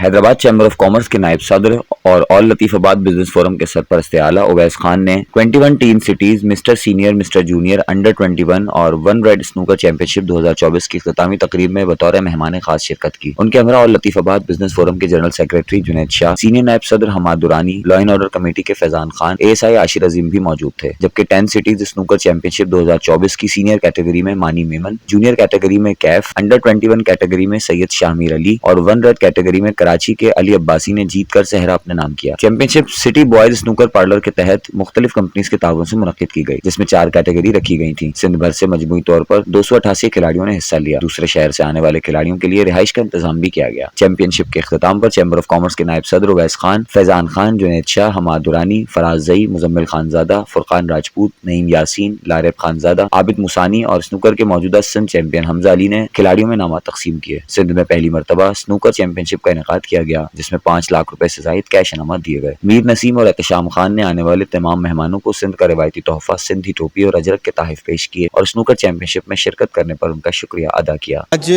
Hyderabad chamber of commerce के नायब सदर और ऑल लतीफाबाद बिजनेस फोरम के सरपरस्त आला उवैस खान ने 21 team cities mister senior, mister junior, under 21 और वन रेड स्नूकर चैंपियनशिप 2024 की इख्तितामी तकरीब में बतौर मेहमान खास शिरकत की। उनके हमरा ऑल लतीफाबाद बिजनेस फोरम के general secretary Junaid Shah, senior नायब सदर Hamad Durrani, law and order committee के फैजान खान, ASI आशिर अजीम भी मौजूद थे। जबकि 10 सिटीज स्नूकर चैंपियनशिप 2024 की सीनियर कैटेगरी में मानी मेमन, जूनियर कैटेगरी में कैफ, अंडर 21 कैटेगरी में सैयद शाहमीर अली और वन रेड कैटेगरी में कराची के अली अब्बासी ने जीतकर सेहरा अपने नाम किया। Championship city boys snooker parlour के तहत मुख्तलिफ कंपनीज के ताउन से मुनक्किद की गई, जिसमें 4 कैटेगरी रखी गई थी। सिंध भर से मजमूई तौर पर 288 खिलाड़ियों ने हिस्सा लिया। दूसरे शहर से आने वाले खिलाड़ियों के लिए रिहाइश का इंतजाम भी किया गया। चैंपियनशिप के इख्तिताम पर चैम्बर ऑफ कॉमर्स के नायब सदर उवैस खान, फैजान खान, जुनैद शाह, हमाद दुरानी, फराज जई, मुजम्मिल खानजादा, फुरकान राजपूत, नईम यासीन, लारेब खानजादा, आबिद मुसानी और स्नूकर के मौजूदा सिंध चैंपियन हमजा अली ने खिलाड़ियों में इनामात तकसीम किए। सिंध में पहली मरतबा स्नूकर चैंपियनशिप का इनेकाद किया गया, जिसमें 5 लाख रुपए से जायद कैश इनामात दिए गए। मीर नसीम और एहतशाम खान ने आने वाले तमाम मेहमानों को सिंध का रिवायती तोहफा सिंधी टोपी और अजरक के तहफ पेश किए और स्नूकर चैंपियनशिप में शिरकत करने पर उनका शुक्रिया अदा किया। आज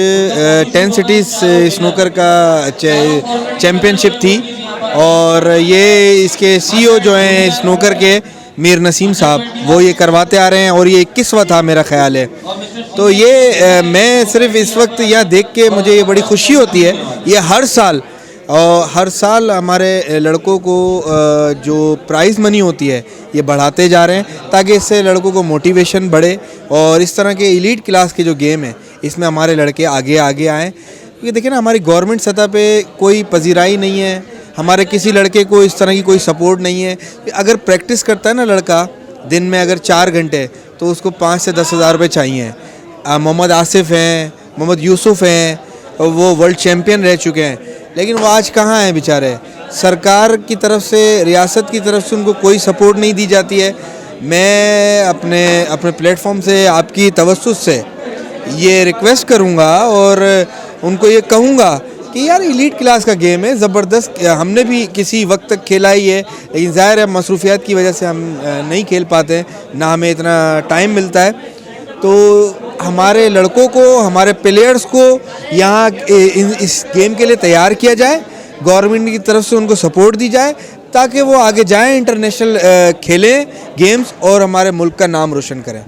10 सिटीज स्नूकर का चैंपियनशिप थी और ये इसके CEO जो हैं स्नूकर के मीर नसीम साहब, वो ये करवाते आ रहे हैं और ये 21वां था मेरा ख्याल है। तो ये मैं सिर्फ इस वक्त यह देख के मुझे ये बड़ी खुशी होती है। ये हर साल हमारे लड़कों को जो प्राइज़ मनी होती है ये बढ़ाते जा रहे हैं, ताकि इससे लड़कों को मोटिवेशन बढ़े और इस तरह के एलीट क्लास के जो गेम है इसमें हमारे लड़के आगे आएँ। क्योंकि देखिए ना, हमारी गवर्नमेंट सतह पे कोई पजीराई नहीं है, हमारे किसी लड़के को इस तरह की कोई सपोर्ट नहीं है। अगर प्रैक्टिस करता है ना लड़का दिन में अगर 4 घंटे, तो उसको 5 से 10 हज़ार रुपये चाहिए। मोहम्मद आसिफ हैं, मोहम्मद यूसुफ हैं, वो वर्ल्ड चैम्पियन रह चुके हैं, लेकिन वो आज कहाँ हैं बेचारे। सरकार की तरफ से, रियासत की तरफ से उनको कोई सपोर्ट नहीं दी जाती है। मैं अपने प्लेटफॉर्म से आपकी तवस्सुस से ये रिक्वेस्ट करूँगा और उनको ये कहूँगा कि यार एलीट क्लास का गेम है, ज़बरदस्त। हमने भी किसी वक्त तक खेला ही है, लेकिन ज़ाहिर है मसरूफियात की वजह से हम नहीं खेल पाते हैं, ना हमें इतना टाइम मिलता है। तो हमारे लड़कों को, हमारे प्लेयर्स को यहाँ इस गेम के लिए तैयार किया जाए, गवर्नमेंट की तरफ से उनको सपोर्ट दी जाए, ताकि वो आगे जाएँ, इंटरनेशनल खेलें गेम्स और हमारे मुल्क का नाम रोशन करें।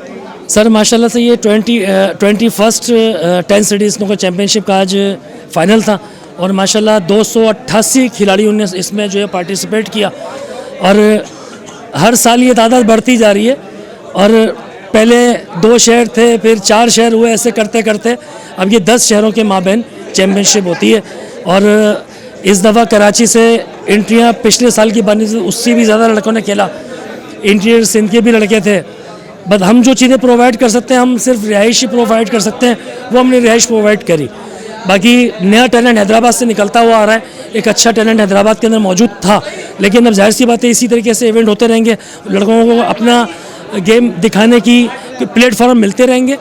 सर माशाल्लाह से ये 21st 10 सिटीज स्नूकर चैम्पियनशिप का आज फाइनल था और माशाल्लाह 288 खिलाड़ियों ने इसमें जो है पार्टिसिपेट किया और हर साल ये तादाद बढ़ती जा रही है। और पहले 2 शहर थे, फिर 4 शहर हुए, ऐसे करते करते अब ये 10 शहरों के माबैन चैम्पियनशिप होती है। और इस दफ़ा कराची से एंट्रियाँ पिछले साल की बनी थी, उससे भी ज़्यादा लड़कों ने खेला। इंटीरियर सिंध के भी लड़के थे। बट हम जो चीज़ें प्रोवाइड कर सकते हैं, हम सिर्फ रिहाइश ही प्रोवाइड कर सकते हैं, वो हमने रिहाइश प्रोवाइड करी। बाकी नया टैलेंट हैदराबाद से निकलता हुआ आ रहा है, एक अच्छा टैलेंट हैदराबाद के अंदर मौजूद था, लेकिन अब जाहिर सी बात है इसी तरीके से इवेंट होते रहेंगे, लड़कों को अपना गेम दिखाने की प्लेटफॉर्म मिलते रहेंगे,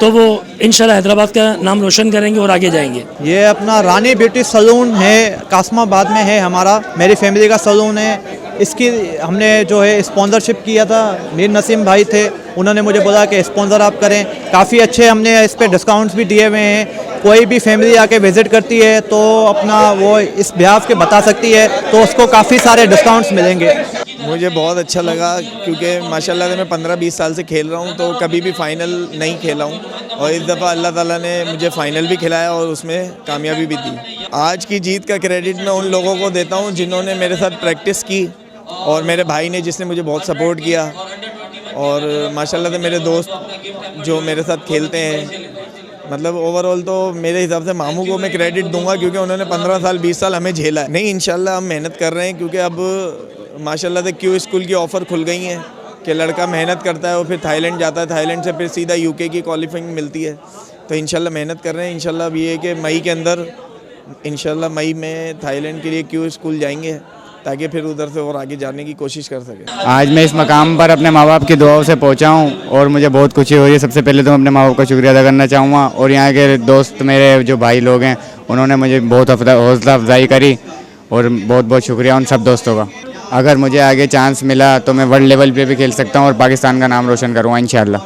तो वो इंशाल्लाह हैदराबाद का नाम रोशन करेंगे और आगे जाएंगे। ये अपना रानी ब्यूटी सलून है, कासमाबाद में है हमारा, मेरी फैमिली का सलून है। इसकी हमने जो है स्पॉन्सरशिप किया था, मीर नसीम भाई थे, उन्होंने मुझे बोला कि स्पॉन्सर आप करें। काफ़ी अच्छे हमने इस पे डिस्काउंट्स भी दिए हुए हैं। कोई भी फैमिली आके विज़िट करती है तो अपना वो इस बिहाफ के बता सकती है, तो उसको काफ़ी सारे डिस्काउंट्स मिलेंगे। मुझे बहुत अच्छा लगा क्योंकि माशाल्लाह से मैं 15-20 साल से खेल रहा हूँ, तो कभी भी फ़ाइनल नहीं खेला हूँ और इस दफ़ा अल्लाह ताला ने मुझे फ़ाइनल भी खिलाया और उसमें कामयाबी भी दी। आज की जीत का क्रेडिट मैं उन लोगों को देता हूँ जिन्होंने मेरे साथ प्रैक्टिस की और मेरे भाई ने जिसने मुझे बहुत सपोर्ट किया और माशाल्लाह से मेरे दोस्त जो मेरे साथ खेलते हैं। मतलब ओवरऑल तो मेरे हिसाब से मामू को मैं क्रेडिट दूंगा क्योंकि उन्होंने 15 साल 20 साल हमें झेला है। नहीं, इंशाल्लाह हम मेहनत कर रहे हैं क्योंकि अब माशाल्लाह से क्यू स्कूल की ऑफ़र खुल गई हैं कि लड़का मेहनत करता है और फिर थाईलैंड जाता है, थाईलैंड से फिर सीधा UK की क्वालिफाइंग मिलती है। तो इंशाल्लाह मेहनत कर रहे हैं। इंशाल्लाह अब ये है कि मई के अंदर इंशाल्लाह मई में थाईलैंड के लिए क्यू स्कूल जाएंगे ताकि फिर उधर से और आगे जाने की कोशिश कर सके। आज मैं इस मकाम पर अपने माँ बाप की दुआओं से पहुँचा हूँ और मुझे बहुत खुशी हो रही है। सबसे पहले तो मैं अपने माँ बाप का शुक्रिया अदा करना चाहूँगा और यहाँ के दोस्त मेरे जो भाई लोग हैं उन्होंने मुझे बहुत हौसला अफजाई करी और बहुत बहुत शुक्रिया उन सब दोस्तों का। अगर मुझे आगे चांस मिला तो मैं वर्ल्ड लेवल पे भी खेल सकता हूँ और पाकिस्तान का नाम रोशन करूँगा इंशाल्लाह।